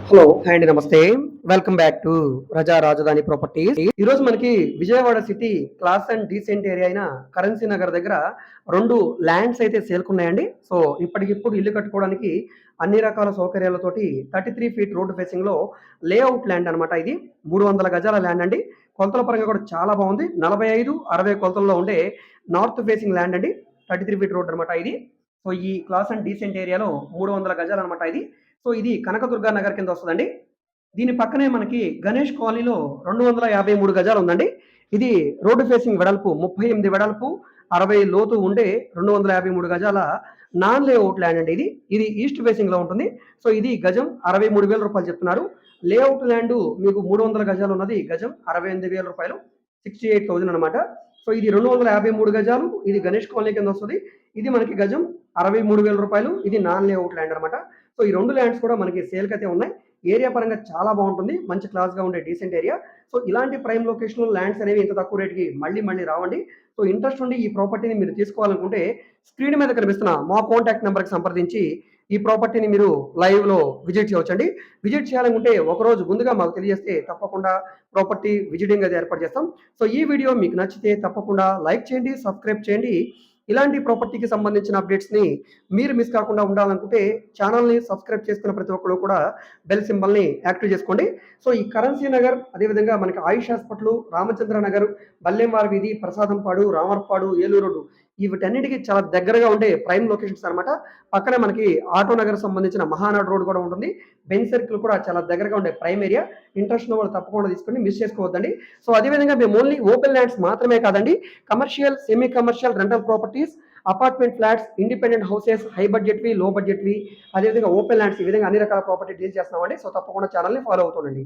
Hello and నమస్తే. Welcome back to ప్రజా రాజధాని ప్రాపర్టీస్. ఈ రోజు మనకి Vijayawada city class and decent area అయిన కరెన్సీ నగర్ దగ్గర 2 ల్యాండ్స్ అయితే సేల్కున్నాయండి. సో ఇప్పటికిప్పుడు ఇల్లు కట్టుకోవడానికి అన్ని రకాల సౌకర్యాలతోటి 33 ఫీట్ రోడ్ ఫేసింగ్ లో లేఅవుట్ ల్యాండ్ అనమాట. ఇది 300 గజాల ల్యాండ్ అండి. కొలతల పరంగా కూడా చాలా బాగుంది. 45, 60 కొలతల్లో ఉండే నార్త్ ఫేసింగ్ ల్యాండ్ అండి. 33 ఫీట్ రోడ్ అనమాట ఇది. సో ఈ క్లాస్ అండ్ డీసెంట్ ఏరియాలో 300 గజాలు అనమాట ఇది. సో ఇది కనకదుర్గా నగర్ కింద వస్తుందండి. దీని పక్కనే మనకి గణేష్ కాలనీలో 253 గజాలు ఉందండి. ఇది రోడ్డు ఫేసింగ్ వెడల్పు 38 వెడల్పు, 60 లోతు ఉండే 253 గజాల నాన్ లేఅవుట్ ల్యాండ్ అండి ఇది. ఇది ఈస్ట్ ఫేసింగ్ లో ఉంటుంది. సో ఇది గజం 63,000 రూపాయలు చెప్తున్నారు. లేఅవుట్ ల్యాండ్ మీకు 300 గజాలు ఉన్నది గజం 68,000 రూపాయలు, 68,000 అనమాట. సో ఇది 253 గజాలు, ఇది గణేష్ కాలనీ కింద వస్తుంది. ఇది మనకి గజం 63,000 రూపాయలు. ఇది నాన్ లేఅవుట్ ల్యాండ్ అనమాట. సో ఈ 2 ల్యాండ్స్ కూడా మనకి సేల్కి అయితే ఉన్నాయి. ఏరియా పరంగా చాలా బాగుంటుంది. మంచి క్లాస్‌గా ఉండే డీసెంట్ ఏరియా. సో ఇలాంటి ప్రైమ్ లొకేషన్‌లో ల్యాండ్స్ అనేవి ఇంత తక్కువ రేట్‌కి మళ్ళీ రావండి. సో ఇంట్రెస్ట్ ఉండి ఈ ప్రాపర్టీని మీరు తీసుకోవాలనుకుంటే స్క్రీన్ మీద కనిపిస్తున్న మా కాంటాక్ట్ నంబర్‌కి సంప్రదించి ఈ ప్రాపర్టీని మీరు లైవ్‌లో విజిట్ చేయవచ్చండి. విజిట్ చేయాలనుకుంటే ఒకరోజు ముందుగా మాకు తెలియజేస్తే తప్పకుండా ప్రాపర్టీ విజిటింగ్ అది ఏర్పాటు చేస్తాం. సో ఈ వీడియో మీకు నచ్చితే తప్పకుండా లైక్ చేయండి, సబ్స్క్రైబ్ చేయండి. ఇలాంటి ప్రాపర్టీకి సంబంధించిన అప్డేట్స్‌ని మీరు మిస్ కాకుండా ఉండాలనుకుంటే ఛానల్‌ని సబ్స్క్రైబ్ చేసుకున్న ప్రతి ఒక్కరు కూడా బెల్ సింబల్‌ని యాక్టివ్ చేసుకోండి. సో ఈ కరెన్సీ నగర్, అదేవిధంగా మనకి ఆయుష్ హాస్పిటల్, రామచంద్ర నగర్, బల్లెంవారి వీధి, ప్రసాదంపాడు, రామర్పాడు, ఏలూరు రోడ్డు వీటన్నిటికి చాలా దగ్గరగా ఉండే ప్రైమ్ లొకేషన్స్ అనమాట. పక్కనే మనకి ఆటో నగర్ సంబంధించిన మహానాడు రోడ్ కూడా ఉంటుంది. బెంజ్ సర్కిల్ కూడా చాలా దగ్గరగా ఉండే ప్రైమ్ ఏరియా. ఇంట్రెస్ట్ ఉన్న వాళ్ళు తప్పకుండా తీసుకొని మిస్ చేసుకోవద్దండి. సో అదేవిధంగా మేము ఓన్లీ ఓపెన్ ల్యాండ్స్ మాత్రమే కాదండి, commercial, semi commercial, rental properties, apartment flats, independent houses, high బడ్జెట్వి, లో బడ్జెట్వి, అదేవిధంగా ఓపెన్ ల్యాండ్స్, ఈ విధంగా అన్ని రకాల ప్రాపర్టీ డీల్ చేస్తున్నామండి. సో తప్పకుండా ఛానల్ని ఫాలో అవుతుండండి.